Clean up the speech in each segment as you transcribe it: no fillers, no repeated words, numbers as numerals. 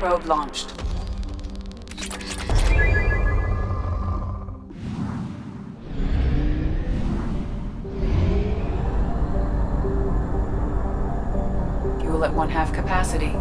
probe launched. Fuel at 1/2 capacity.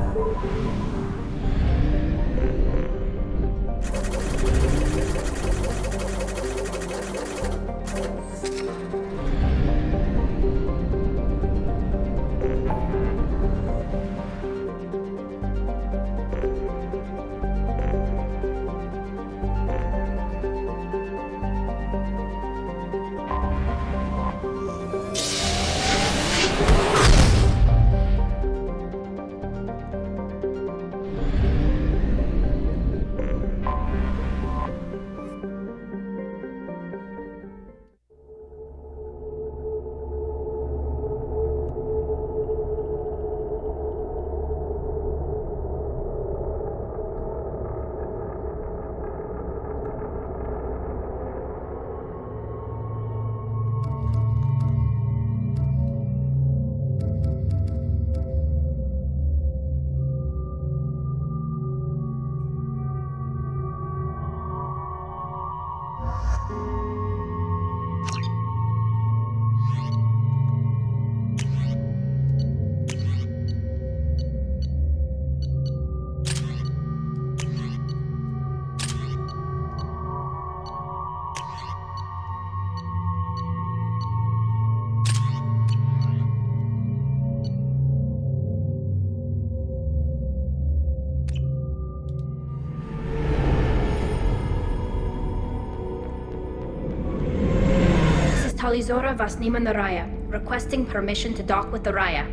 Talizora Vasnima Naraya, requesting permission to dock with the Raya.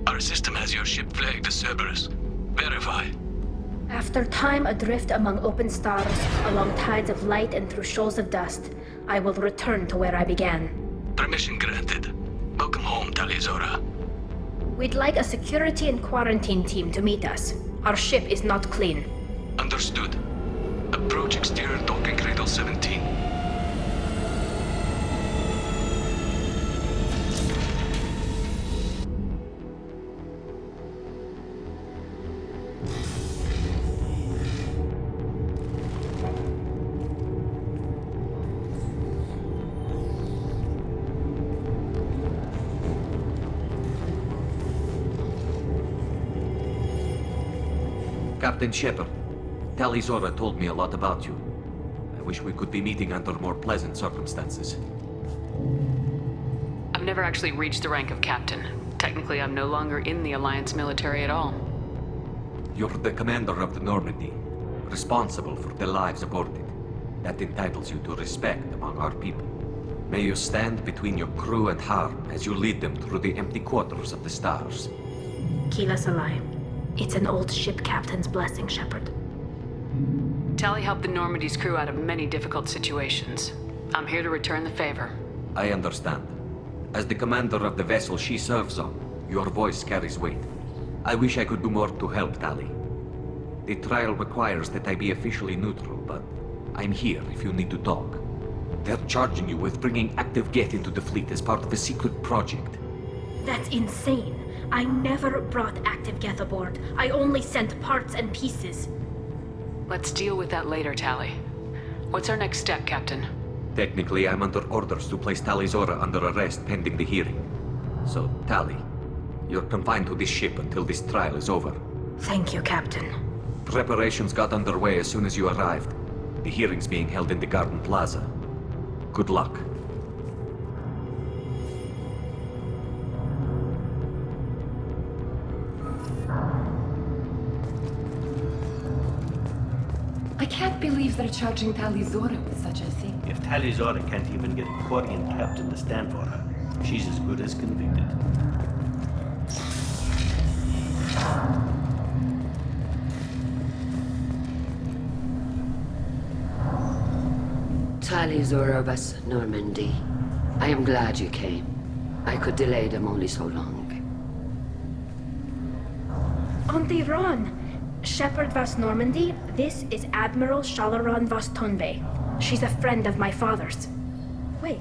Our system has your ship flagged as Cerberus. Verify. After time adrift among open stars, along tides of light and through shoals of dust, I will return to where I began. Permission granted. Welcome home, Talizora. We'd like a security and quarantine team to meet us. Our ship is not clean. Understood. Approach exterior docking cradle 17. Captain Shepard, Talizora told me a lot about you. I wish we could be meeting under more pleasant circumstances. I've never actually reached the rank of captain. Technically, I'm no longer in the Alliance military at all. You're the commander of the Normandy, responsible for the lives aboard it. That entitles you to respect among our people. May you stand between your crew and harm as you lead them through the empty quarters of the stars. Kila Salai. It's an old ship captain's blessing, Shepard. Tally helped the Normandy's crew out of many difficult situations. I'm here to return the favor. I understand. As the commander of the vessel she serves on, your voice carries weight. I wish I could do more to help, Tally. The trial requires that I be officially neutral, but I'm here if you need to talk. They're charging you with bringing active Geth into the fleet as part of a secret project. That's insane. I never brought active Geth aboard. I only sent parts and pieces. Let's deal with that later, Tally. What's our next step, Captain? Technically, I'm under orders to place Talizora under arrest pending the hearing. So, Tally, you're confined to this ship until this trial is over. Thank you, Captain. Preparations got underway as soon as you arrived. The hearing's being held in the Garden Plaza. Good luck. I can't believe they're charging Talizora with such a thing. If Talizora can't even get a Quarian captain to stand for her, she's as good as convicted. Talizora vas Normandy. I am glad you came. I could delay them only so long. Auntie Ron! Shepard Vas Normandy, this is Admiral Shalaran Vas Tonbe. She's a friend of my father's. Wait,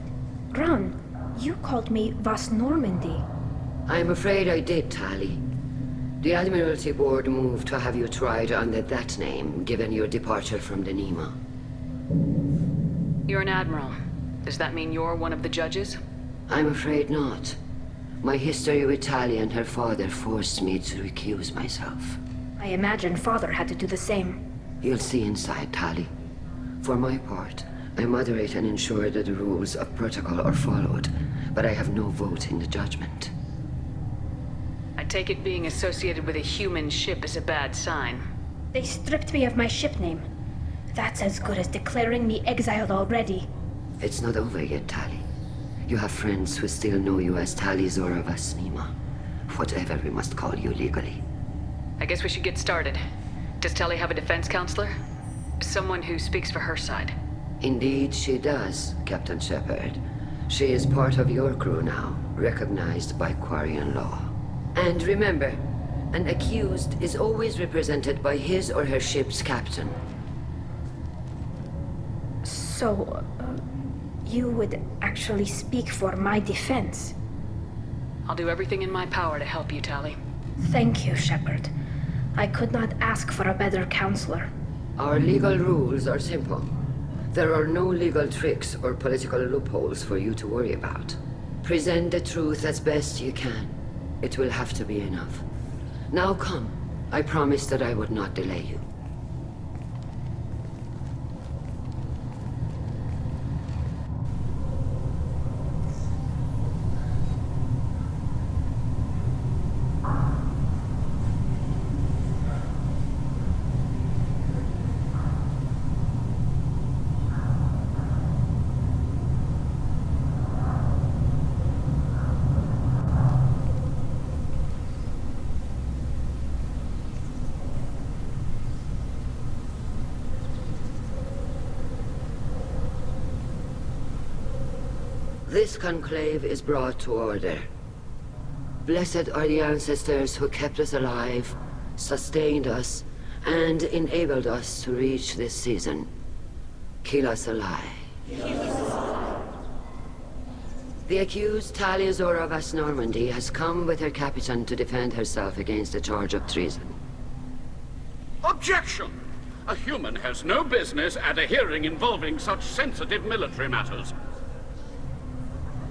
Ron, you called me Vas Normandy. I'm afraid I did, Tali. The Admiralty Board moved to have you tried under that name, given your departure from the Nima. You're an admiral. Does that mean you're one of the judges? I'm afraid not. My history with Tali and her father forced me to recuse myself. I imagine Father had to do the same. You'll see inside, Tali. For my part, I moderate and ensure that the rules of protocol are followed, but I have no vote in the judgment. I take it being associated with a human ship is a bad sign. They stripped me of my ship name. That's as good as declaring me exiled already. It's not over yet, Tali. You have friends who still know you as Tali Zora Vasnima. Whatever we must call you legally. I guess we should get started. Does Tali have a defense counselor? Someone who speaks for her side. Indeed she does, Captain Shepard. She is part of your crew now, recognized by Quarian law. And remember, an accused is always represented by his or her ship's captain. So, you would actually speak for my defense? I'll do everything in my power to help you, Tali. Thank you, Shepard. I could not ask for a better counselor. Our legal rules are simple. There are no legal tricks or political loopholes for you to worry about. Present the truth as best you can. It will have to be enough. Now come. I promised that I would not delay you. This conclave is brought to order. Blessed are the ancestors who kept us alive, sustained us, and enabled us to reach this season. Keep us alive. The accused Tali Zora Vas Normandy has come with her captain to defend herself against a charge of treason. Objection! A human has no business at a hearing involving such sensitive military matters.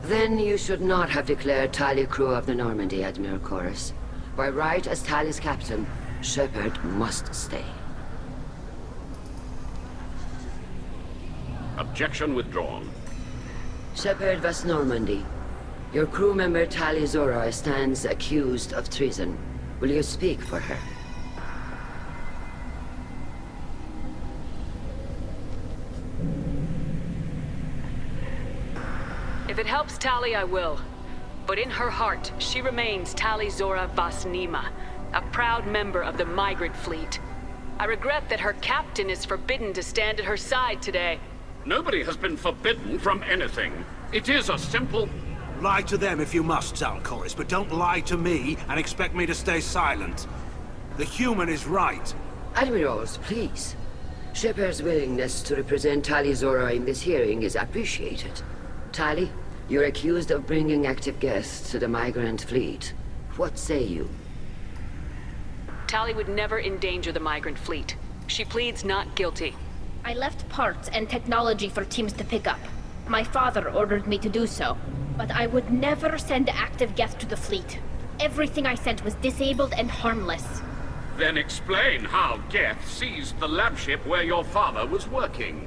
Then you should not have declared Tali crew of the Normandy, Admiral Chorus. By right as Tali's captain, Shepard must stay. Objection withdrawn. Shepard Vas Normandy, your crew member Tali Zora stands accused of treason. Will you speak for her? If it helps Tali, I will. But in her heart, she remains Tali Zora Vasnima, a proud member of the migrant fleet. I regret that her captain is forbidden to stand at her side today. Nobody has been forbidden from anything. It is a simple... Lie to them if you must, Zalcoris, but don't lie to me and expect me to stay silent. The human is right. Admirals, please. Shepard's willingness to represent Tali Zora in this hearing is appreciated. Tali, you're accused of bringing active guests to the migrant fleet. What say you? Tali would never endanger the migrant fleet. She pleads not guilty. I left parts and technology for teams to pick up. My father ordered me to do so, but I would never send active guests to the fleet. Everything I sent was disabled and harmless. Then explain how Geth seized the lab ship where your father was working.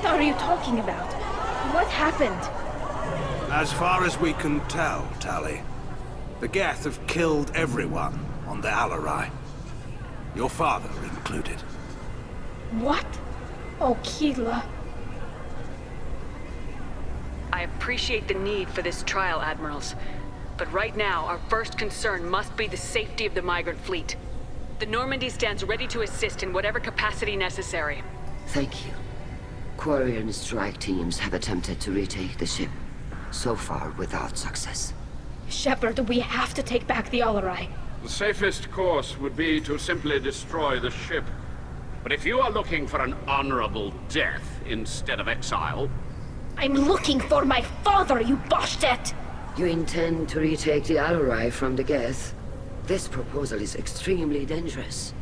What are you talking about? What happened? As far as we can tell, Tali, the Geth have killed everyone on the Alarai. Your father included. What? Oh, Keela. I appreciate the need for this trial, Admirals. But right now, our first concern must be the safety of the migrant fleet. The Normandy stands ready to assist in whatever capacity necessary. Thank you. Quarian strike teams have attempted to retake the ship, so far without success. Shepard, we have to take back the Alarai. The safest course would be to simply destroy the ship. But if you are looking for an honorable death instead of exile... I'm looking for my father, you Bastet! You intend to retake the Alarai from the Geth? This proposal is extremely dangerous.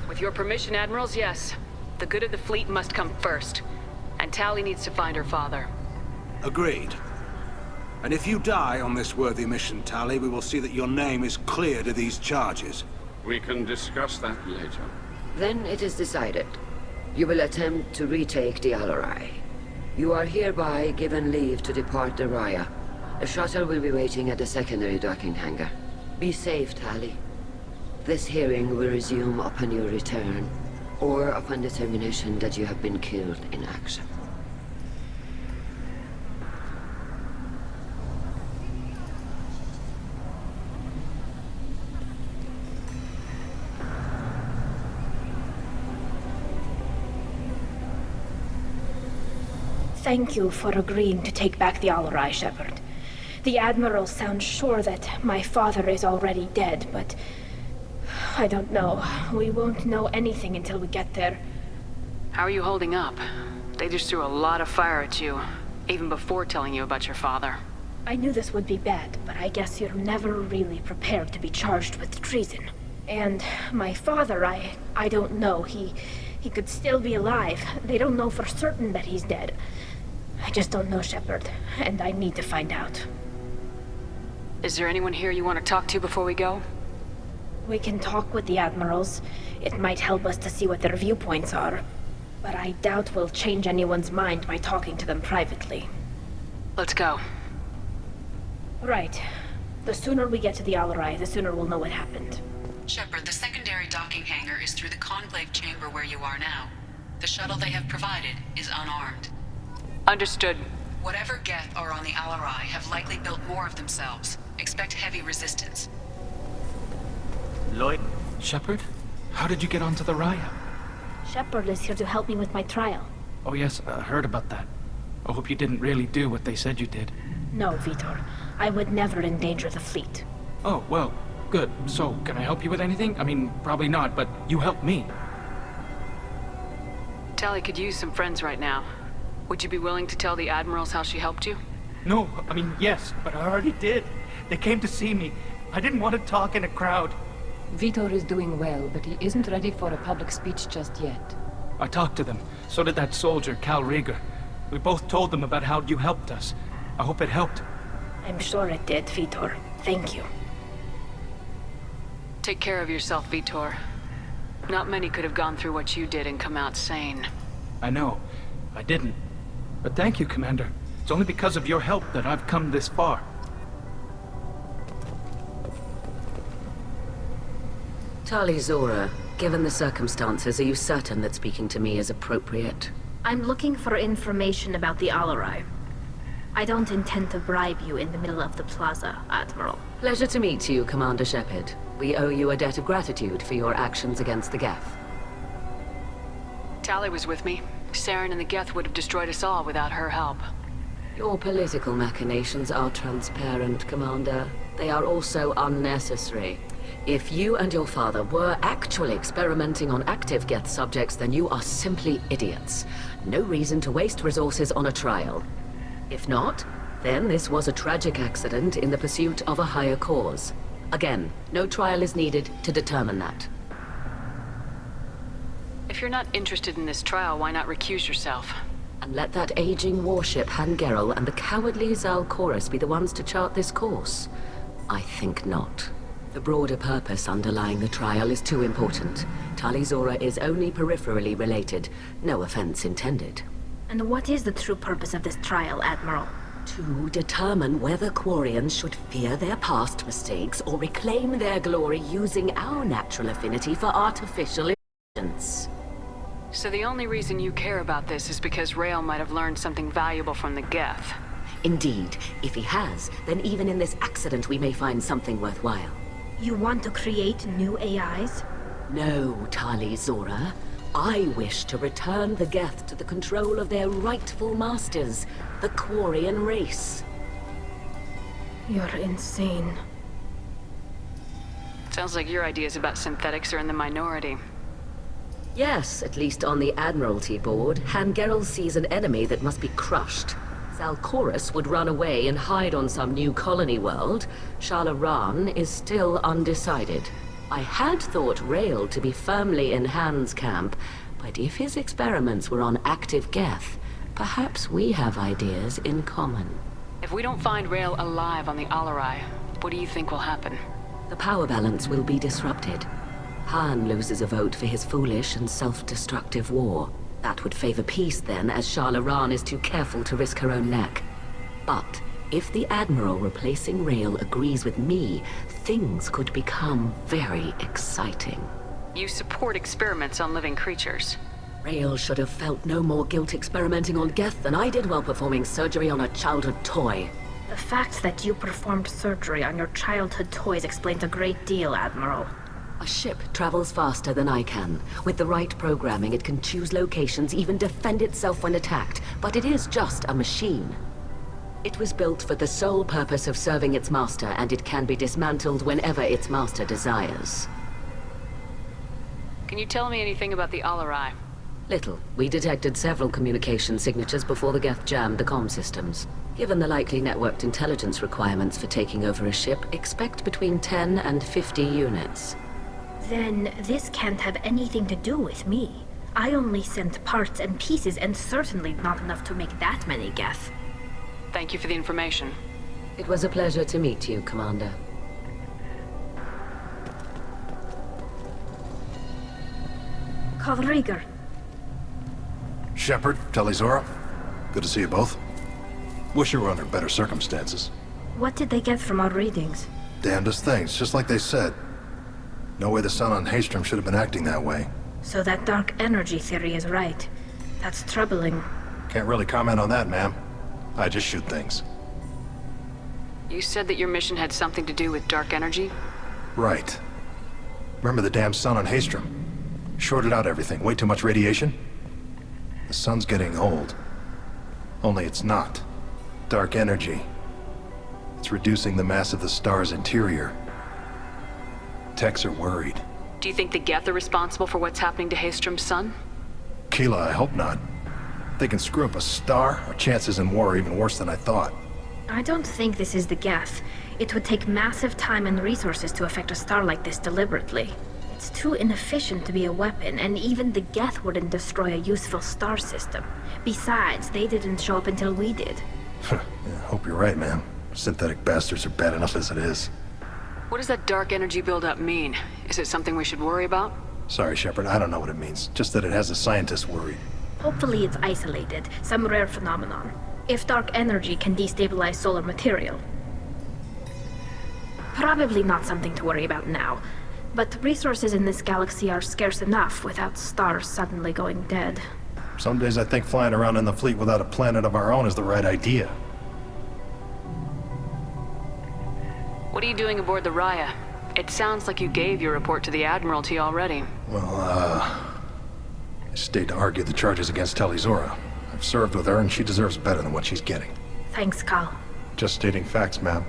With your permission, Admirals, yes. The good of the fleet must come first. And Tali needs to find her father. Agreed. And if you die on this worthy mission, Tali, we will see that your name is cleared of these charges. We can discuss that later. Then it is decided. You will attempt to retake the Alarai. You are hereby given leave to depart the Raya. The shuttle will be waiting at the secondary docking hangar. Be safe, Tali. This hearing will resume upon your return, or upon determination that you have been killed in action. Thank you for agreeing to take back the Alarai, Shepard. The Admiral sounds sure that my father is already dead, but... I don't know. We won't know anything until we get there. How are you holding up? They just threw a lot of fire at you, even before telling you about your father. I knew this would be bad, but I guess you're never really prepared to be charged with treason. And my father, I don't know. He could still be alive. They don't know for certain that he's dead. I just don't know, Shepard, and I need to find out. Is there anyone here you want to talk to before we go? We can talk with the Admirals. It might help us to see what their viewpoints are. But I doubt we'll change anyone's mind by talking to them privately. Let's go. Right. The sooner we get to the Alarai, the sooner we'll know what happened. Shepard, the secondary docking hangar is through the conclave chamber where you are now. The shuttle they have provided is unarmed. Understood. Whatever Geth are on the Alarai have likely built more of themselves. Expect heavy resistance. Lloyd? Shepard? How did you get onto the Raya? Shepard is here to help me with my trial. Oh yes, I heard about that. I hope you didn't really do what they said you did. No, Vitor. I would never endanger the fleet. Oh, well, good. So, can I help you with anything? I mean, probably not, but you helped me. Tali could use some friends right now. Would you be willing to tell the Admirals how she helped you? No, I mean, yes, but I already did. They came to see me. I didn't want to talk in a crowd. Vitor is doing well, but he isn't ready for a public speech just yet. I talked to them. So did that soldier, Cal Rieger. We both told them about how you helped us. I hope it helped. I'm sure it did, Vitor. Thank you. Take care of yourself, Vitor. Not many could have gone through what you did and come out sane. I know. I didn't. But thank you, Commander. It's only because of your help that I've come this far. Tali Zora, given the circumstances, are you certain that speaking to me is appropriate? I'm looking for information about the Alarai. I don't intend to bribe you in the middle of the plaza, Admiral. Pleasure to meet you, Commander Shepard. We owe you a debt of gratitude for your actions against the Geth. Tali was with me. Saren and the Geth would have destroyed us all without her help. Your political machinations are transparent, Commander. They are also unnecessary. If you and your father were actually experimenting on active Geth subjects, then you are simply idiots. No reason to waste resources on a trial. If not, then this was a tragic accident in the pursuit of a higher cause. Again, no trial is needed to determine that. If you're not interested in this trial, why not recuse yourself? And let that aging warship Hangerel and the cowardly Zal Chorus be the ones to chart this course? I think not. The broader purpose underlying the trial is too important. Tali Zora is only peripherally related. No offense intended. And what is the true purpose of this trial, Admiral? To determine whether Quarians should fear their past mistakes or reclaim their glory using our natural affinity for artificial intelligence. So the only reason you care about this is because Rael might have learned something valuable from the Geth. Indeed. If he has, then even in this accident we may find something worthwhile. You want to create new AIs? No, Tali Zora. I wish to return the Geth to the control of their rightful masters, the Quarian race. You're insane. Sounds like your ideas about synthetics are in the minority. Yes, at least on the Admiralty board, Hangerel sees an enemy that must be crushed. Zalcorus would run away and hide on some new colony world. Shalaran is still undecided. I had thought Rael to be firmly in Han's camp, but if his experiments were on active Geth, perhaps we have ideas in common. If we don't find Rael alive on the Alarai, what do you think will happen? The power balance will be disrupted. Han loses a vote for his foolish and self-destructive war. That would favor peace then, as Shalaran is too careful to risk her own neck. But if the Admiral replacing Rael agrees with me, things could become very exciting. You support experiments on living creatures. Rael should have felt no more guilt experimenting on Geth than I did while performing surgery on a childhood toy. The fact that you performed surgery on your childhood toys explains a great deal, Admiral. A ship travels faster than I can. With the right programming, it can choose locations, even defend itself when attacked. But it is just a machine. It was built for the sole purpose of serving its master, and it can be dismantled whenever its master desires. Can you tell me anything about the Alarai? Little. We detected several communication signatures before the Geth jammed the comm systems. Given the likely networked intelligence requirements for taking over a ship, expect between 10 and 50 units. Then this can't have anything to do with me. I only sent parts and pieces, and certainly not enough to make that many Geth. Thank you for the information. It was a pleasure to meet you, Commander. Calriger. Shepard, Telizora. Good to see you both. Wish you were under better circumstances. What did they get from our readings? Damnedest things, just like they said. No way the sun on Haystrom should have been acting that way. So that dark energy theory is right. That's troubling. Can't really comment on that, ma'am. I just shoot things. You said that your mission had something to do with dark energy? Right. Remember the damn sun on Haystrom? Shorted out everything. Way too much radiation? The sun's getting old. Only it's not. Dark energy. It's reducing the mass of the star's interior. Techs are worried. Do you think the Geth are responsible for what's happening to Haystrom's sun? Keela, I hope not. If they can screw up a star, our chances in war are even worse than I thought. I don't think this is the Geth. It would take massive time and resources to affect a star like this deliberately. It's too inefficient to be a weapon, and even the Geth wouldn't destroy a useful star system. Besides, they didn't show up until we did. Yeah, hope you're right, man. Synthetic bastards are bad enough as it is. What does that dark energy buildup mean? Is it something we should worry about? Sorry, Shepard, I don't know what it means. Just that it has the scientists worried. Hopefully it's isolated, some rare phenomenon. If dark energy can destabilize solar material. Probably not something to worry about now. But resources in this galaxy are scarce enough without stars suddenly going dead. Some days I think flying around in the fleet without a planet of our own is the right idea. What are you doing aboard the Raya? It sounds like you gave your report to the Admiralty already. Well, I stayed to argue the charges against Telizora. I've served with her, and she deserves better than what she's getting. Thanks, Cal. Just stating facts, ma'am.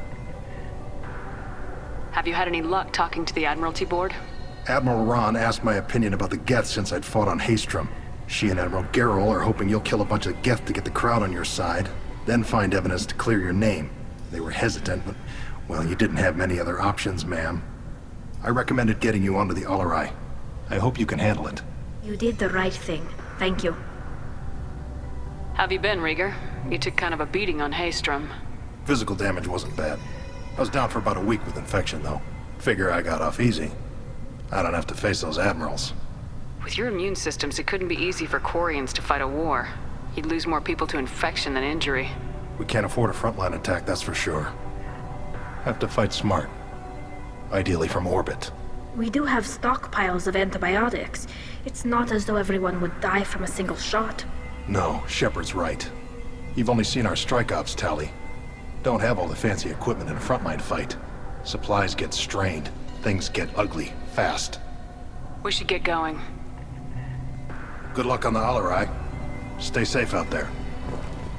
Have you had any luck talking to the Admiralty board? Admiral Ron asked my opinion about the Geth since I'd fought on Haystrom. She and Admiral Garrel are hoping you'll kill a bunch of Geth to get the crowd on your side, then find evidence to clear your name. They were hesitant, but, well, you didn't have many other options, ma'am. I recommended getting you onto the Alarai. I hope you can handle it. You did the right thing. Thank you. Have you been, Rieger? You took kind of a beating on Haystrom. Physical damage wasn't bad. I was down for about a week with infection, though. Figure I got off easy. I don't have to face those admirals. With your immune systems, it couldn't be easy for Quarians to fight a war. You'd lose more people to infection than injury. We can't afford a frontline attack, that's for sure. Have to fight smart. Ideally from orbit. We do have stockpiles of antibiotics. It's not as though everyone would die from a single shot. No, Shepard's right. You've only seen our strike ops tally. Don't have all the fancy equipment in a frontline fight. Supplies get strained. Things get ugly, fast. We should get going. Good luck on the Alarai. Stay safe out there.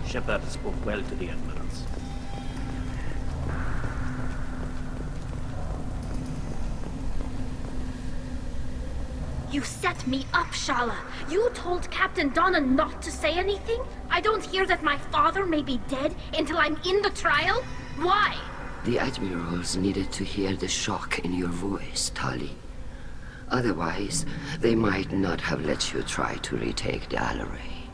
Shepard spoke well to the admirals. You set me up, Shala. You told Captain Donna not to say anything? I don't hear that my father may be dead until I'm in the trial? Why? The admirals needed to hear the shock in your voice, Tali. Otherwise, they might not have let you try to retake the Alaray.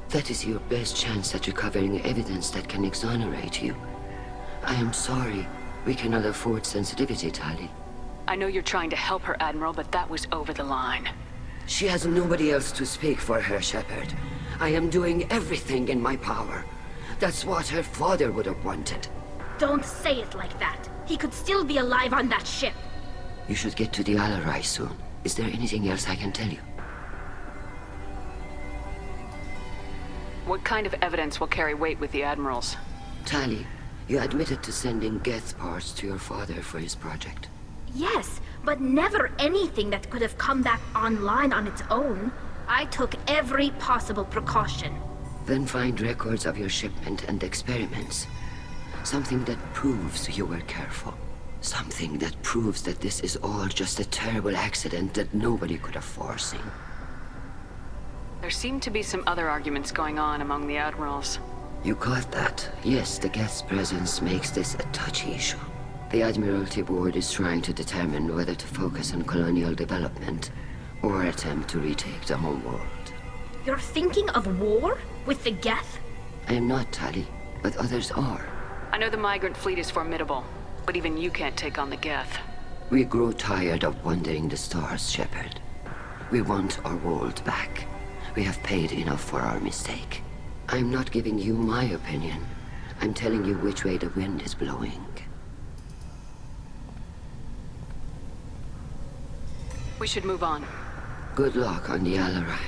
That is your best chance at recovering evidence that can exonerate you. I am sorry. We cannot afford sensitivity, Tali. I know you're trying to help her, Admiral, but that was over the line. She has nobody else to speak for her, Shepard. I am doing everything in my power. That's what her father would have wanted. Don't say it like that. He could still be alive on that ship. You should get to the Alarai soon. Is there anything else I can tell you? What kind of evidence will carry weight with the Admirals? Tali, you admitted to sending Geth parts to your father for his project. Yes, but never anything that could have come back online on its own. I took every possible precaution. Then find records of your shipment and experiments. Something that proves you were careful. Something that proves that this is all just a terrible accident that nobody could have foreseen. There seem to be some other arguments going on among the Admirals. You caught that? Yes, the Geth's presence makes this a touchy issue. The Admiralty Board is trying to determine whether to focus on colonial development or attempt to retake the homeworld. You're thinking of war? With the Geth? I am not, Tali, but others are. I know the migrant fleet is formidable, but even you can't take on the Geth. We grow tired of wandering the stars, Shepard. We want our world back. We have paid enough for our mistake. I'm not giving you my opinion. I'm telling you which way the wind is blowing. We should move on. Good luck on the Alarai.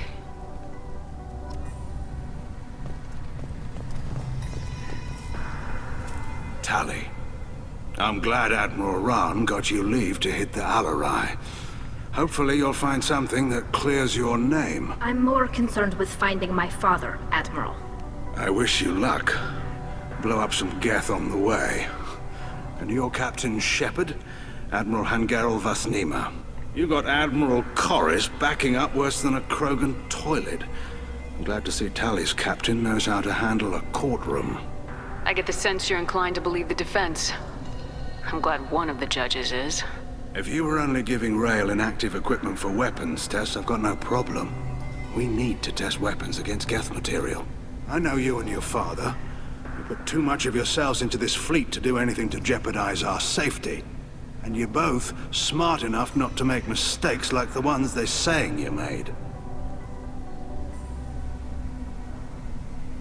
Tali, I'm glad Admiral Rahn got you leave to hit the Alarai. Hopefully you'll find something that clears your name. I'm more concerned with finding my father, Admiral. I wish you luck. Blow up some Geth on the way. And your Captain Shepard, Admiral Hangarel Vasnima. You got Admiral Corris backing up worse than a Krogan toilet. I'm glad to see Tali's captain knows how to handle a courtroom. I get the sense you're inclined to believe the defense. I'm glad one of the judges is. If you were only giving Rail inactive equipment for weapons tests, I've got no problem. We need to test weapons against Geth material. I know you and your father. You put too much of yourselves into this fleet to do anything to jeopardize our safety. And you're both smart enough not to make mistakes like the ones they're saying you made.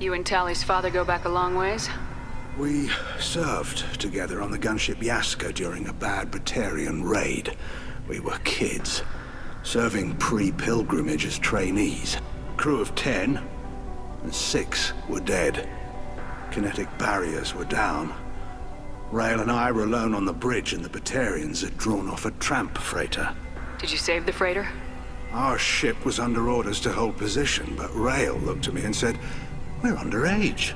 You and Tali's father go back a long ways? We served together on the gunship Yaska during a bad Batarian raid. We were kids, serving pre-pilgrimage as trainees. Crew of 10, and 6 were dead. Kinetic barriers were down. Rail and I were alone on the bridge, and the Batarians had drawn off a tramp freighter. Did you save the freighter? Our ship was under orders to hold position, but Rail looked at me and said, "We're underage.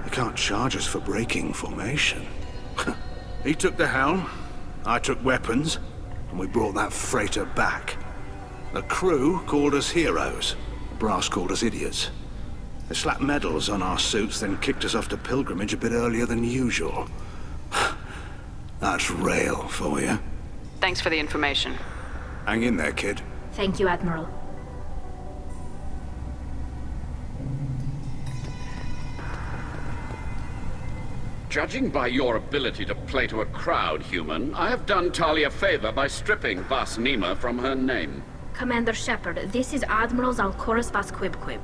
They can't charge us for breaking formation." He took the helm, I took weapons, and we brought that freighter back. The crew called us heroes. The brass called us idiots. They slapped medals on our suits, then kicked us off to pilgrimage a bit earlier than usual. That's Rail for you. Thanks for the information. Hang in there, kid. Thank you, Admiral. Judging by your ability to play to a crowd, human, I have done Tali a favor by stripping Vasnima from her name. Commander Shepard, this is Admiral Zalkoris Vasquibquib.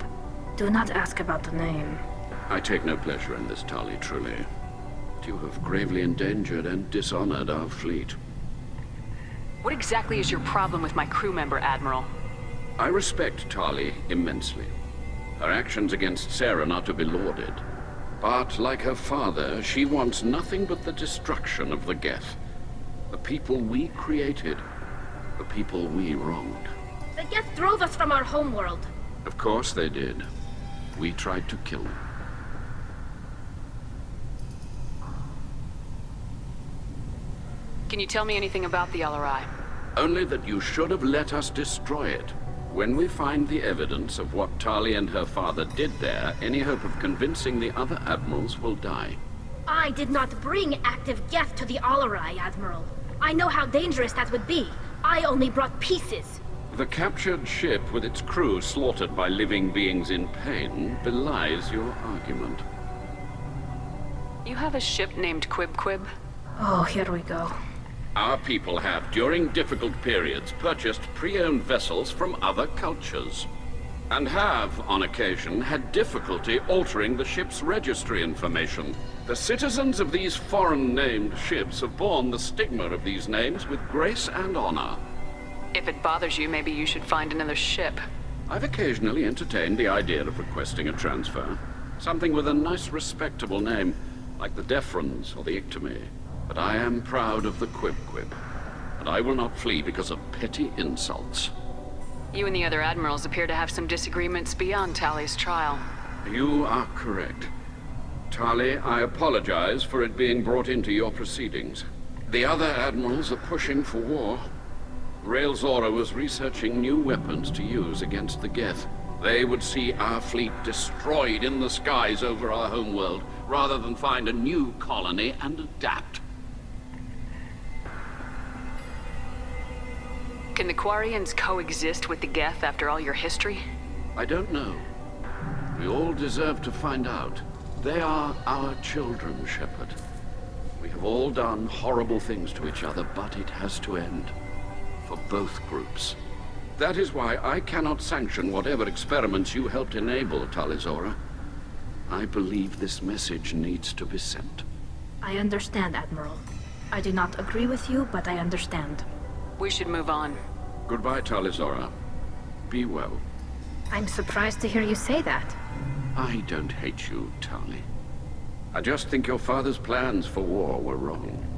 Do not ask about the name. I take no pleasure in this, Tali, truly. You have gravely endangered and dishonored our fleet. What exactly is your problem with my crew member, Admiral? I respect Tali immensely. Her actions against Sarah are not to be lauded. But, like her father, she wants nothing but the destruction of the Geth. The people we created. The people we wronged. The Geth drove us from our homeworld. Of course they did. We tried to kill them. Can you tell me anything about the Alarai? Only that you should have let us destroy it. When we find the evidence of what Tali and her father did there, any hope of convincing the other admirals will die. I did not bring active geth to the Alarai, Admiral. I know how dangerous that would be. I only brought pieces. The captured ship with its crew slaughtered by living beings in pain belies your argument. You have a ship named Quib Quib? Oh, here we go. Our people have, during difficult periods, purchased pre-owned vessels from other cultures, and have, on occasion, had difficulty altering the ship's registry information. The citizens of these foreign-named ships have borne the stigma of these names with grace and honor. If it bothers you, maybe you should find another ship. I've occasionally entertained the idea of requesting a transfer. Something with a nice, respectable name, like the Defrons or the Ictomy. But I am proud of the Quib Quib, and I will not flee because of petty insults. You and the other admirals appear to have some disagreements beyond Tali's trial. You are correct. Tali, I apologize for it being brought into your proceedings. The other admirals are pushing for war. Rael Zora was researching new weapons to use against the Geth. They would see our fleet destroyed in the skies over our homeworld, rather than find a new colony and adapt. Can the Quarians coexist with the Geth after all your history? I don't know. We all deserve to find out. They are our children, Shepard. We have all done horrible things to each other, but it has to end. For both groups. That is why I cannot sanction whatever experiments you helped enable, Tali Zora. I believe this message needs to be sent. I understand, Admiral. I do not agree with you, but I understand. We should move on. Goodbye, Tali Zora. Be well. I'm surprised to hear you say that. I don't hate you, Tali. I just think your father's plans for war were wrong.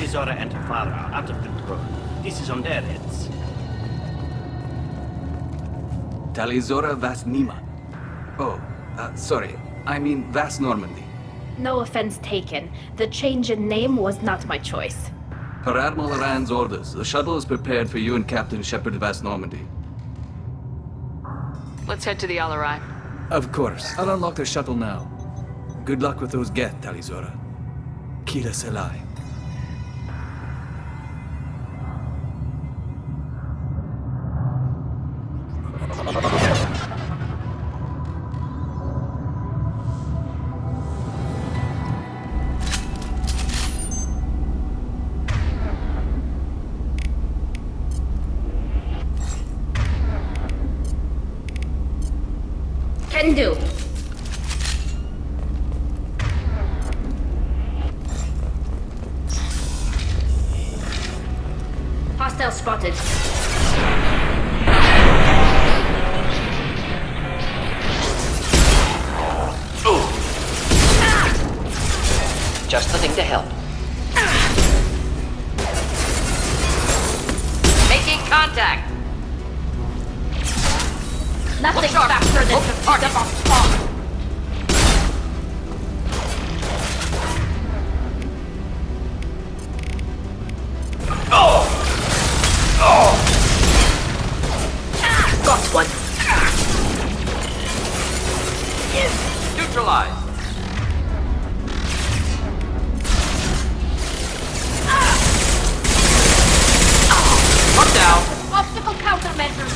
Zora and her father are out of control. This is on their heads. Talizora Vas Nima. Oh, sorry. I mean Vas Normandy. No offense taken. The change in name was not my choice. Per Admiral Rand's orders, the shuttle is prepared for you and Captain Shepard Vas Normandy. Let's head to the Alarai. Of course. I'll unlock the shuttle now. Good luck with those Geth, Talizora. Kira Selai. Can do. Hostile spotted. Just the thing to help. Making contact. Nothing faster than to pick up a spawn. Got one. Neutralized. One down. Obstacle countermeasures.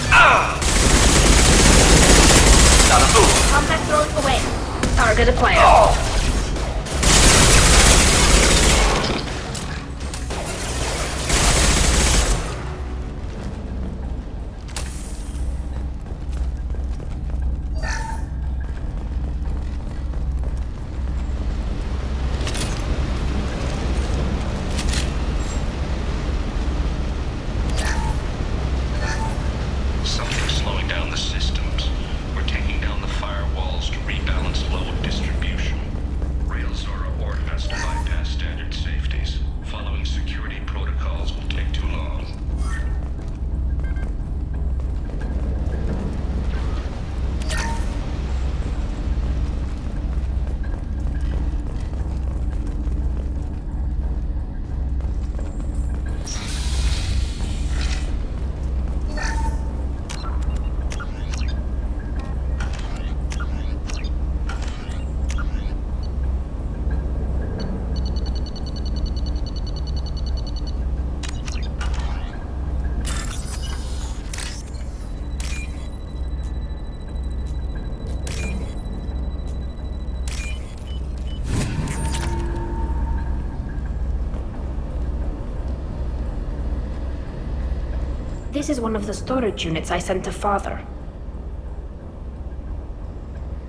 Gotta move. Combat thrown away. Target acquired. Something's slowing down the systems. We're taking down the firewalls to rebalance load distribution. This is one of the storage units I sent to Father.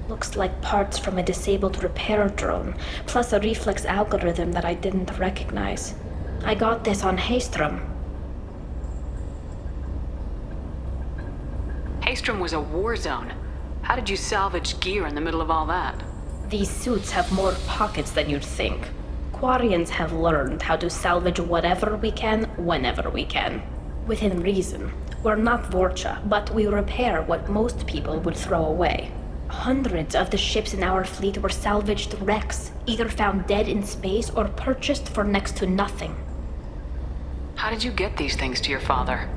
Looks like parts from a disabled repair drone, plus a reflex algorithm that I didn't recognize. I got this on Haystrom. Haystrom was a war zone. How did you salvage gear in the middle of all that? These suits have more pockets than you'd think. Quarians have learned how to salvage whatever we can, whenever we can. Within reason. We're not Vorcha, but we repair what most people would throw away. Hundreds of the ships in our fleet were salvaged wrecks, either found dead in space or purchased for next to nothing. How did you get these things to your father?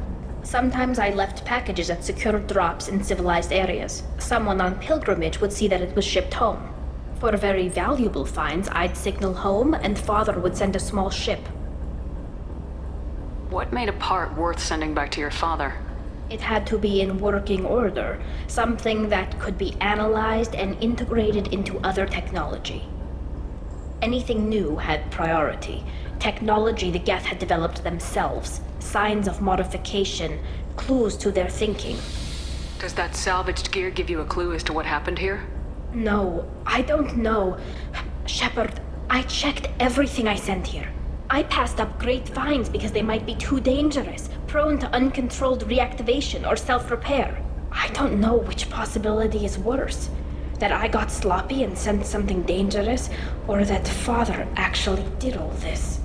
Sometimes I left packages at secure drops in civilized areas. Someone on pilgrimage would see that it was shipped home. For very valuable finds, I'd signal home, and Father would send a small ship. What made a part worth sending back to your father? It had to be in working order, something that could be analyzed and integrated into other technology. Anything new had priority. Technology the Geth had developed themselves, signs of modification, clues to their thinking. Does that salvaged gear give you a clue as to what happened here? No, I don't know. Shepard, I checked everything I sent here. I passed up great finds because they might be too dangerous, prone to uncontrolled reactivation or self-repair. I don't know which possibility is worse. That I got sloppy and sent something dangerous, or that Father actually did all this.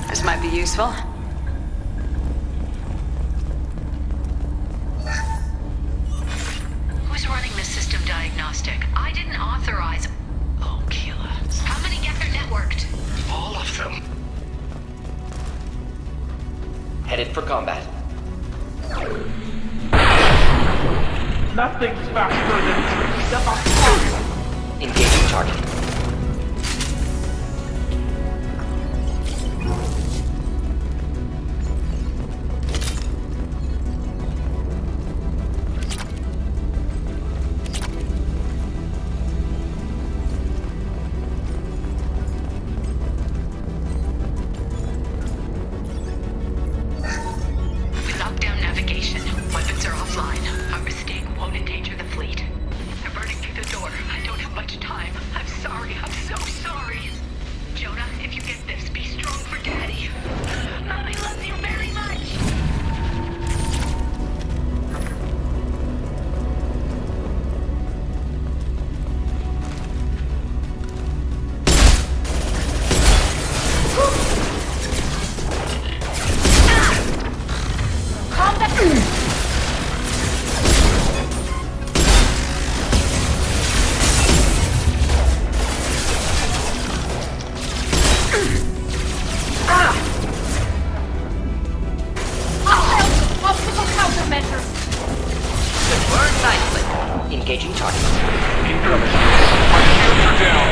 This might be useful. Who's running the system diagnostic? I didn't authorize... Oh, Keela. How many Geth are networked? All of them. Headed for combat. Nothing's faster than... Engaging target. We locked down navigation. Weapons are offline. Our mistake won't endanger the fleet. They're burning through the door. I don't have much time. I'm sorry. I'm so sorry. Jonah, if you get this, be strong for Daddy. Mommy loves you very much. Optical countermeasures! Good burn nicely. Engaging target. Incoming. My shields are down.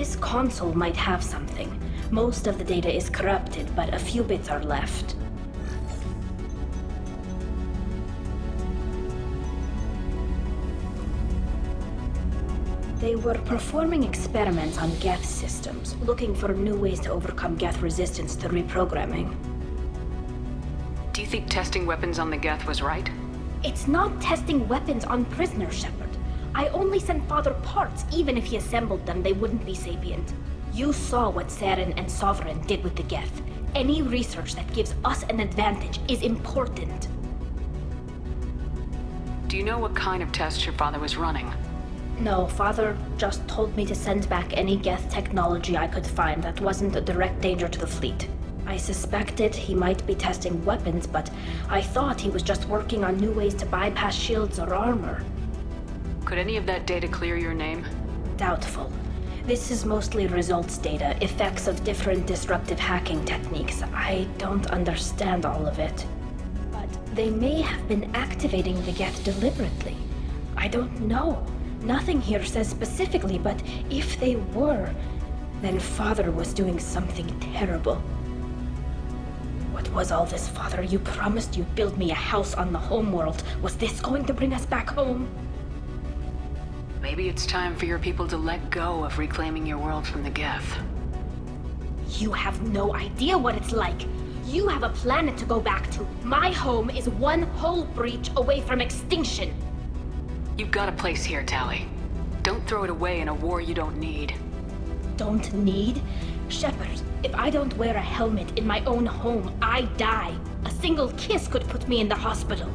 This console might have something. Most of the data is corrupted, but a few bits are left. They were performing experiments on Geth systems, looking for new ways to overcome Geth resistance to reprogramming. Do you think testing weapons on the Geth was right? It's not testing weapons on prisoners, Shepard. I only sent Father parts. Even if he assembled them, they wouldn't be sapient. You saw what Saren and Sovereign did with the Geth. Any research that gives us an advantage is important. Do you know what kind of tests your father was running? No, Father just told me to send back any Geth technology I could find that wasn't a direct danger to the fleet. I suspected he might be testing weapons, but I thought he was just working on new ways to bypass shields or armor. Could any of that data clear your name? Doubtful. This is mostly results data, effects of different disruptive hacking techniques. I don't understand all of it. But they may have been activating the Geth deliberately. I don't know. Nothing here says specifically, but if they were, then Father was doing something terrible. What was all this, Father? You promised you'd build me a house on the homeworld. Was this going to bring us back home? Maybe it's time for your people to let go of reclaiming your world from the Geth. You have no idea what it's like. You have a planet to go back to. My home is one hull breach away from extinction. You've got a place here, Tali. Don't throw it away in a war you don't need. Don't need? Shepard, if I don't wear a helmet in my own home, I die. A single kiss could put me in the hospital.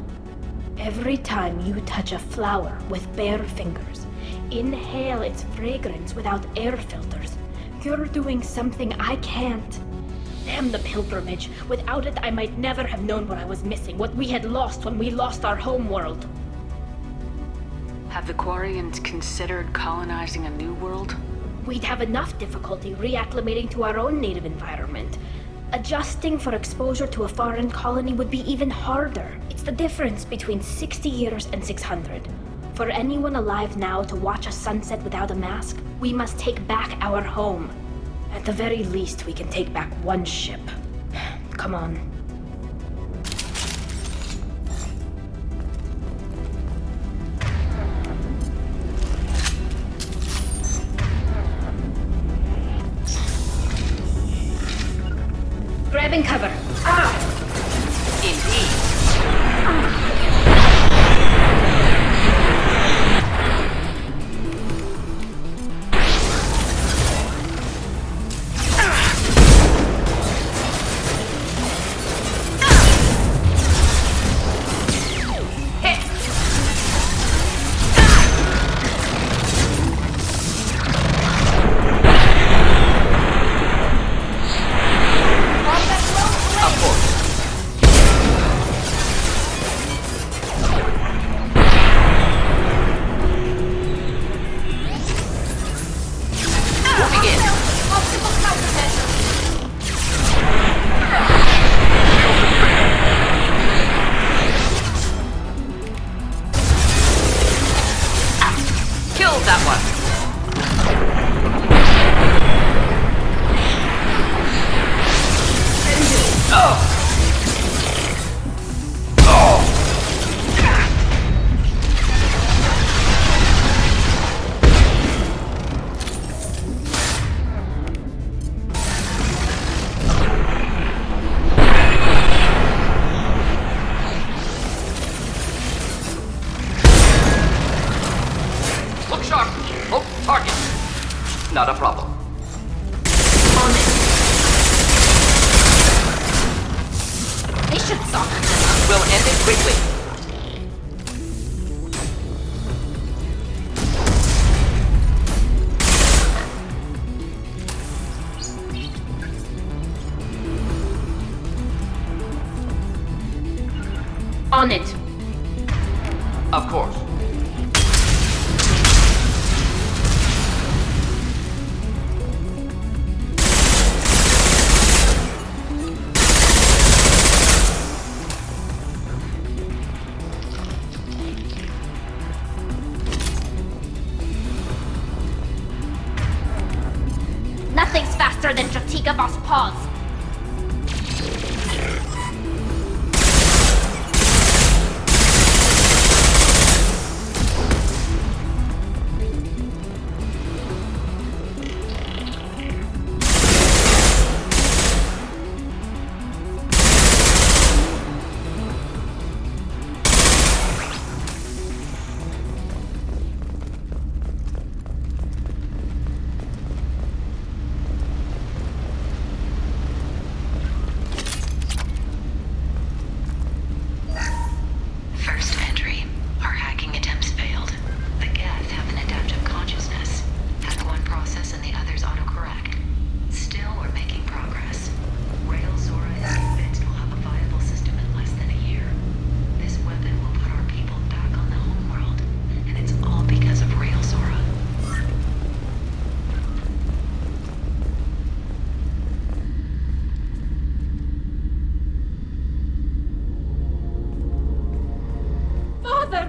Every time you touch a flower with bare fingers, inhale its fragrance without air filters, you're doing something I can't. Damn the pilgrimage. Without it, I might never have known what I was missing, what we had lost when we lost our homeworld. Have the Quarians considered colonizing a new world? We'd have enough difficulty reacclimating to our own native environment. Adjusting for exposure to a foreign colony would be even harder. It's the difference between 60 years and 600. For anyone alive now to watch a sunset without a mask, we must take back our home. At the very least, we can take back one ship. Come on. Grabbing cover. Indeed. Not a problem. On it. They should stop. We'll end it quickly. On it. Of course. faster than Jatika Boss paws. First entry. Our hacking attempts failed. The Geth have an adaptive consciousness. Hack one process and the others autocorrect. Still, we're making progress. Rail Zora is convinced we'll have a viable system in less than a year. This weapon will put our people back on the homeworld, and it's all because of Rail Zora. Father!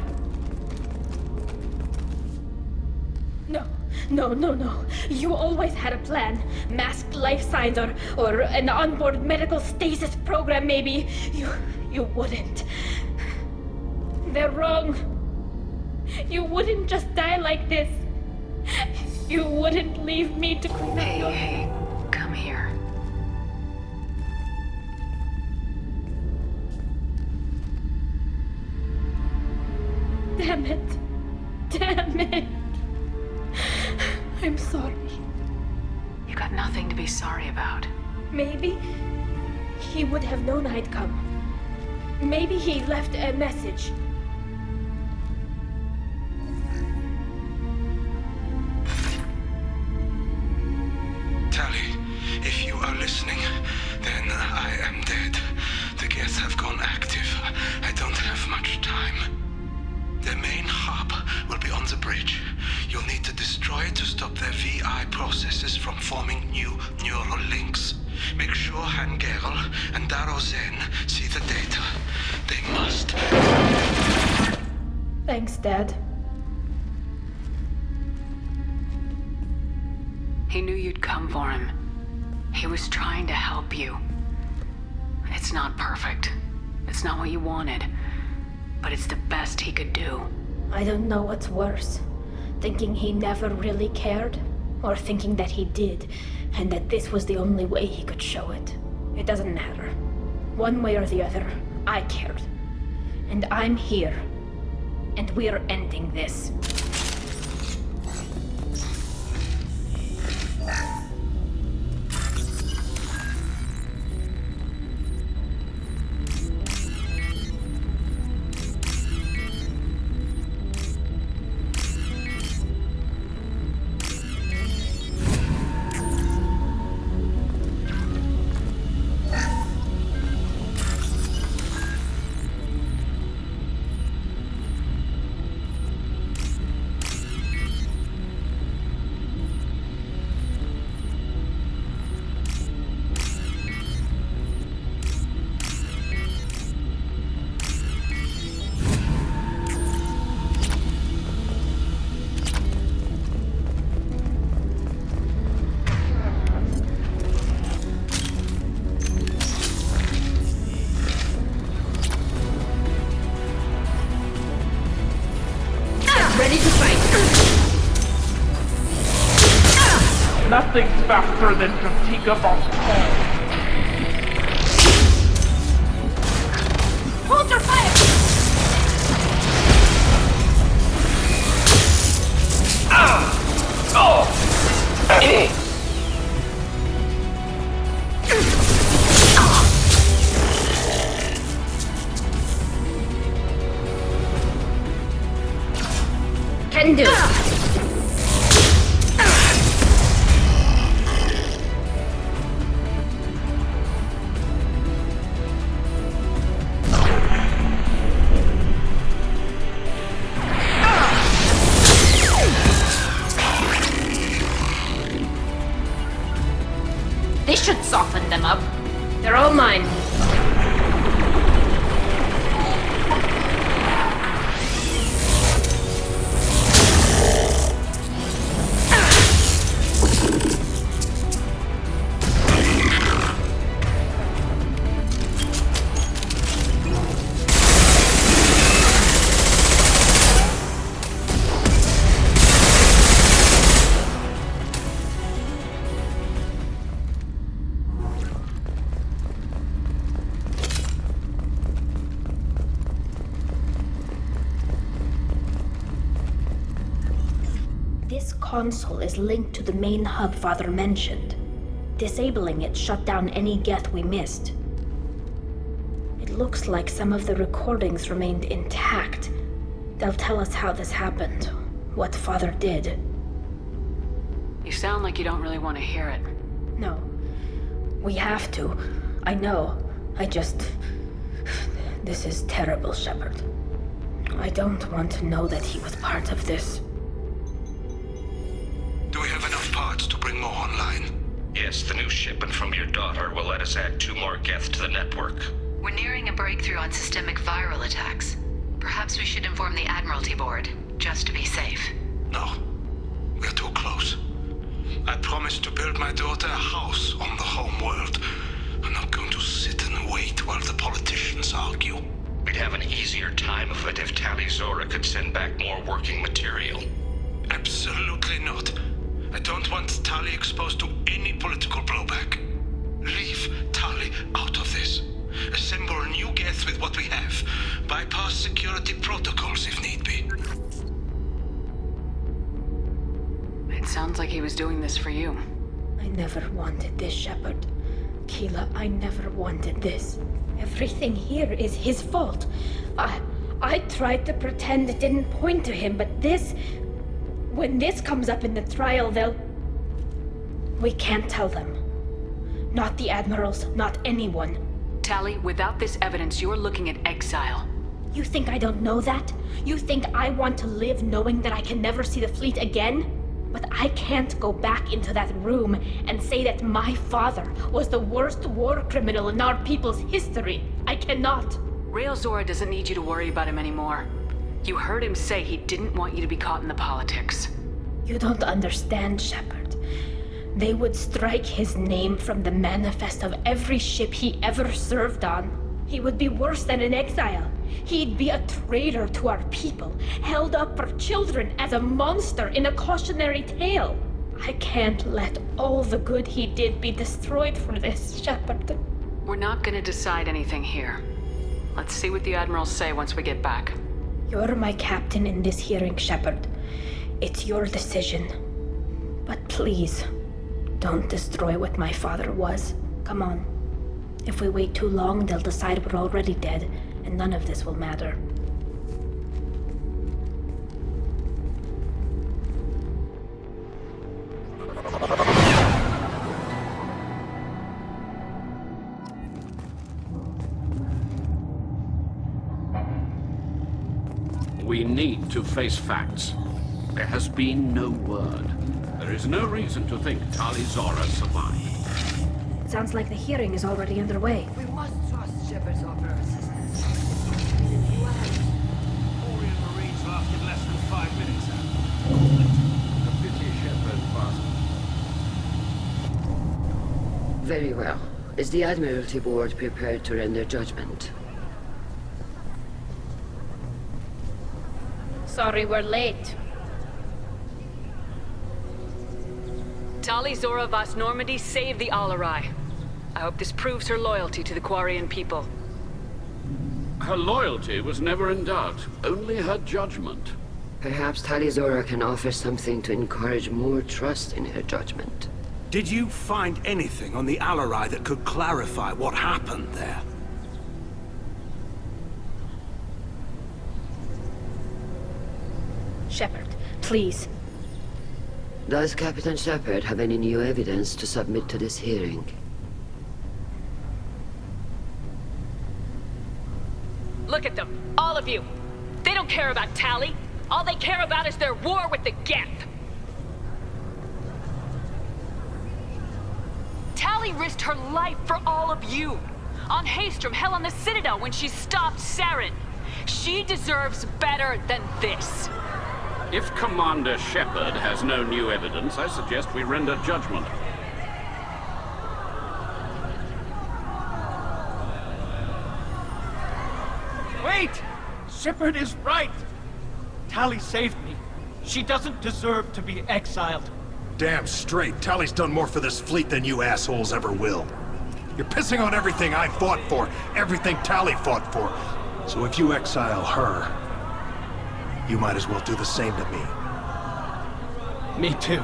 No. You always had a plan. Masked life signs or an onboard medical stasis program, maybe. You wouldn't. They're wrong. You wouldn't just die like this. You wouldn't leave me to clean up your... Hey, come here. Damn it. I'm sorry. You got nothing to be sorry about. Maybe he would have known I'd come. Maybe he left a message. Tali, if you are listening, then I am dead. The Geth have gone active. I don't have much time. Their main hub will be on the bridge. You'll need to destroy it to stop their VI processes from forming new neural links. Make sure Hangerl and Daro Zen see the data. They must. Thanks, Dad. He knew you'd come for him. He was trying to help you. It's not perfect. It's not what you wanted. But it's the best he could do. I don't know what's worse. Thinking he never really cared, or thinking that he did, and that this was the only way he could show it. It doesn't matter. One way or the other, I cared. And I'm here. And we're ending this. Ready to fight. Nothing's faster than Jatika Boss paws. Hold your fire! Can do. This should soften them up. They're all mine. This console is linked to the main hub Father mentioned. Disabling it shut down any Geth we missed. It looks like some of the recordings remained intact. They'll tell us how this happened, what Father did. You sound like you don't really want to hear it. No. We have to. I know. This is terrible, Shepard. I don't want to know that he was part of this. Do we have enough parts to bring more online? Yes, the new shipment from your daughter will let us add 2 more Geth to the network. We're nearing a breakthrough on systemic viral attacks. Perhaps we should inform the Admiralty Board, just to be safe. No. We're too close. I promised to build my daughter a house on the home world. I'm not going to sit and wait while the politicians argue. We'd have an easier time of it if Tali Zora could send back more working material. Absolutely not. I don't want Tali exposed to any political blowback. Leave Tali out of this. Assemble new Geth with what we have. Bypass security protocols if need be. It sounds like he was doing this for you. I never wanted this, Shepard. Keela, I never wanted this. Everything here is his fault. I tried to pretend it didn't point to him, but this... When this comes up in the trial, they'll... We can't tell them. Not the Admirals, not anyone. Tali, without this evidence, you're looking at exile. You think I don't know that? You think I want to live knowing that I can never see the fleet again? But I can't go back into that room and say that my father was the worst war criminal in our people's history. I cannot. Rael Zora doesn't need you to worry about him anymore. You heard him say he didn't want you to be caught in the politics. You don't understand, Shepard. They would strike his name from the manifest of every ship he ever served on. He would be worse than an exile. He'd be a traitor to our people, held up for children as a monster in a cautionary tale. I can't let all the good he did be destroyed for this, Shepard. We're not gonna decide anything here. Let's see what the Admirals say once we get back. You're my captain in this hearing, Shepard. It's your decision. But please, don't destroy what my father was. Come on. If we wait too long, they'll decide we're already dead, and none of this will matter. We need to face facts. There has been no word. There is no reason to think Tali Zora survived. It sounds like the hearing is already underway. We must trust Shepard's offer of assistance. Orion Marines lasted less than 5 minutes. A pity Shepard passed. Very well. Is the Admiralty Board prepared to render judgment? Sorry we're late. Tali Zora Vas Normandy saved the Alarai. I hope this proves her loyalty to the Quarian people. Her loyalty was never in doubt, only her judgment. Perhaps Tali Zora can offer something to encourage more trust in her judgment. Did you find anything on the Alarai that could clarify what happened there? Shepard, please. Does Captain Shepard have any new evidence to submit to this hearing? Look at them, all of you. They don't care about Tali. All they care about is their war with the Geth. Tali risked her life for all of you. On Haestrom, hell, on the Citadel when she stopped Saren. She deserves better than this. If Commander Shepard has no new evidence, I suggest we render judgment. Wait! Shepard is right! Tali saved me. She doesn't deserve to be exiled. Damn straight. Tali's done more for this fleet than you assholes ever will. You're pissing on everything I fought for, everything Tali fought for. So if you exile her, you might as well do the same to me. Me too.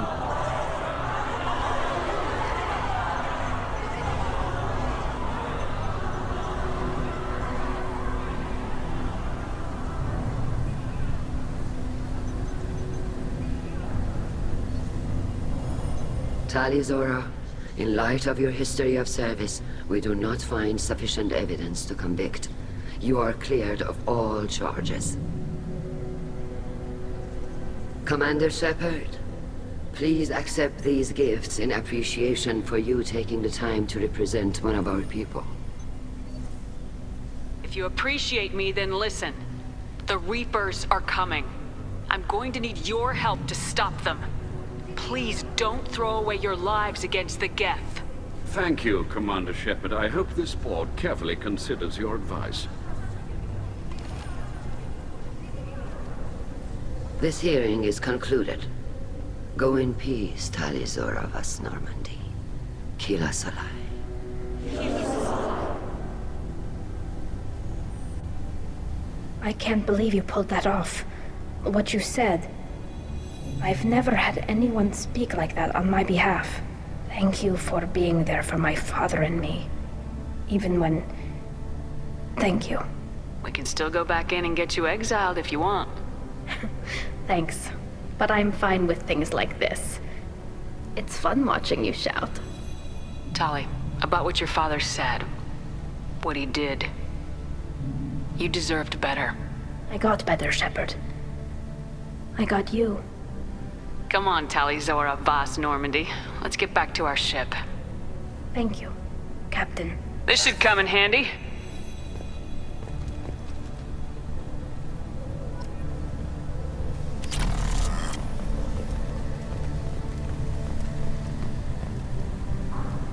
Tali Zora, in light of your history of service, we do not find sufficient evidence to convict. You are cleared of all charges. Commander Shepard, please accept these gifts in appreciation for you taking the time to represent one of our people. If you appreciate me, then listen. The Reapers are coming. I'm going to need your help to stop them. Please don't throw away your lives against the Geth. Thank you, Commander Shepard. I hope this board carefully considers your advice. This hearing is concluded. Go in peace, Tali Zora Vas Normandy. Kila Salai. I can't believe you pulled that off. What you said. I've never had anyone speak like that on my behalf. Thank you for being there for my father and me. Even when... Thank you. We can still go back in and get you exiled if you want. Thanks. But I'm fine with things like this. It's fun watching you shout. Tali, about what your father said. What he did. You deserved better. I got better, Shepard. I got you. Come on, Tali Zora Vas Normandy. Let's get back to our ship. Thank you, Captain. This should come in handy.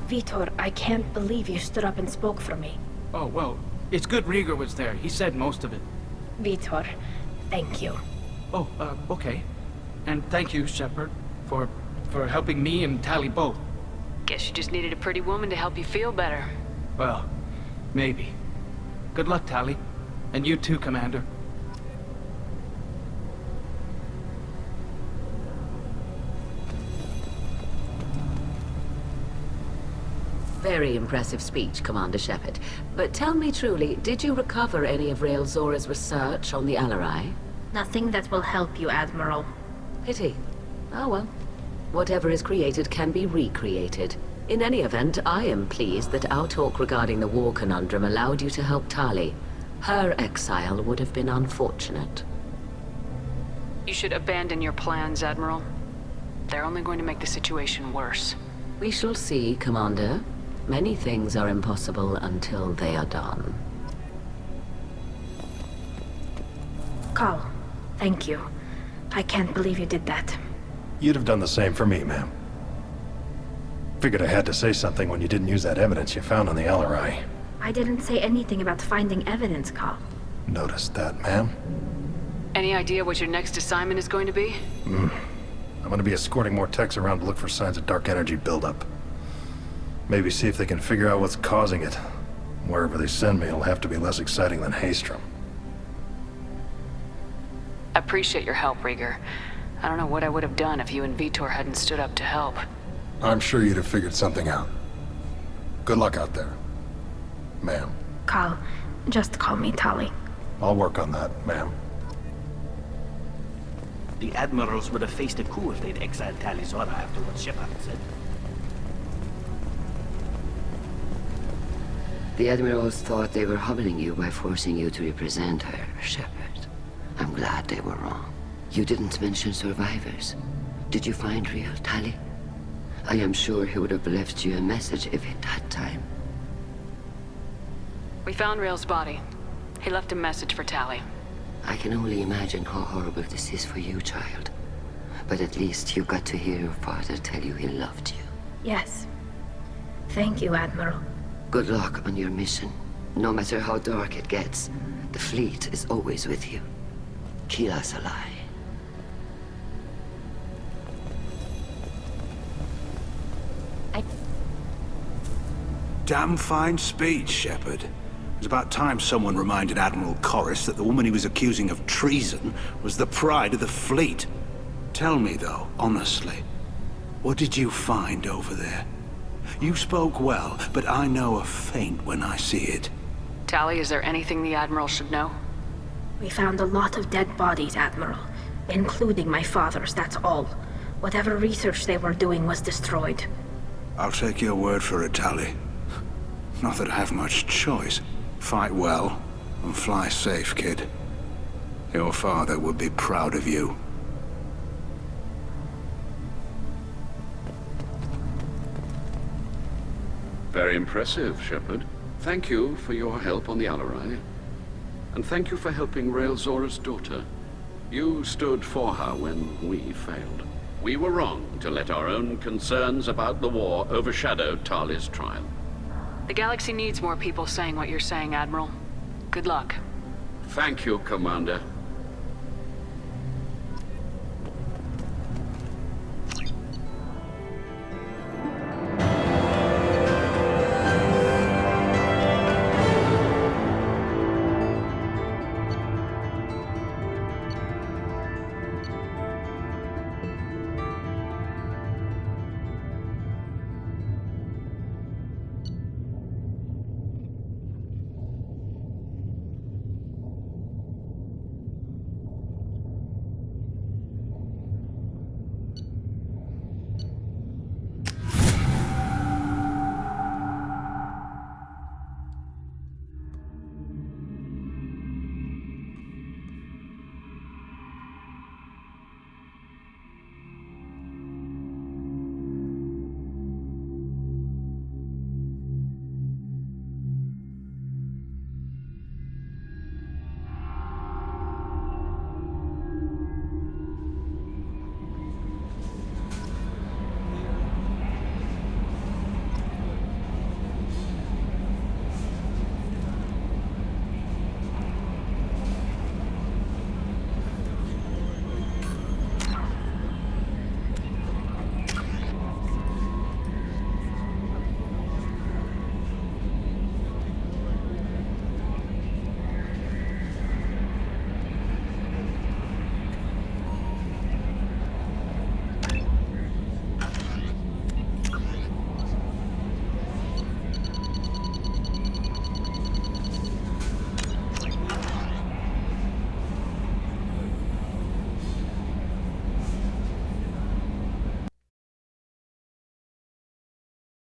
Vitor, I can't believe you stood up and spoke for me. Oh, well, it's good Rieger was there. He said most of it. Vitor, thank you. Oh, okay. And thank you, Shepard, for helping me and Tali both. Guess you just needed a pretty woman to help you feel better. Well, maybe. Good luck, Tali. And you too, Commander. Very impressive speech, Commander Shepard. But tell me truly, did you recover any of Rael Zora's research on the Alarai? Nothing that will help you, Admiral. Pity. Oh well. Whatever is created can be recreated. In any event, I am pleased that our talk regarding the war conundrum allowed you to help Tali. Her exile would have been unfortunate. You should abandon your plans, Admiral. They're only going to make the situation worse. We shall see, Commander. Many things are impossible until they are done. Carl, thank you. I can't believe you did that. You'd have done the same for me, ma'am. Figured I had to say something when you didn't use that evidence you found on the Alarai. I didn't say anything about finding evidence, Carl. Noticed that, ma'am. Any idea what your next assignment is going to be? I'm gonna be escorting more techs around to look for signs of dark energy buildup. Maybe see if they can figure out what's causing it. Wherever they send me, it'll have to be less exciting than Haystrom. I appreciate your help, Rieger. I don't know what I would have done if you and Vitor hadn't stood up to help. I'm sure you'd have figured something out. Good luck out there, ma'am. Carl, just call me Tali. I'll work on that, ma'am. The admirals would have faced a coup if they'd exiled Tali Zora after what Shepard said. The admirals thought they were humbling you by forcing you to represent her, Shepard. I'm glad they were wrong. You didn't mention survivors. Did you find real Tali? I am sure he would have left you a message if he'd had time. We found Rael's body. He left a message for Tali. I can only imagine how horrible this is for you, child. But at least you got to hear your father tell you he loved you. Yes. Thank you, Admiral. Good luck on your mission. No matter how dark it gets, the fleet is always with you. Kila Salai. Damn fine speech, Shepard. It was about time someone reminded Admiral Corris that the woman he was accusing of treason was the pride of the fleet. Tell me, though, honestly, what did you find over there? You spoke well, but I know a feint when I see it. Tally, is there anything the Admiral should know? We found a lot of dead bodies, Admiral. Including my father's, that's all. Whatever research they were doing was destroyed. I'll take your word for it, Tally. Not that I have much choice. Fight well, and fly safe, kid. Your father would be proud of you. Very impressive, Shepard. Thank you for your help on the Alarai. And thank you for helping Rael Zora's daughter. You stood for her when we failed. We were wrong to let our own concerns about the war overshadow Tali's trial. The galaxy needs more people saying what you're saying, Admiral. Good luck. Thank you, Commander.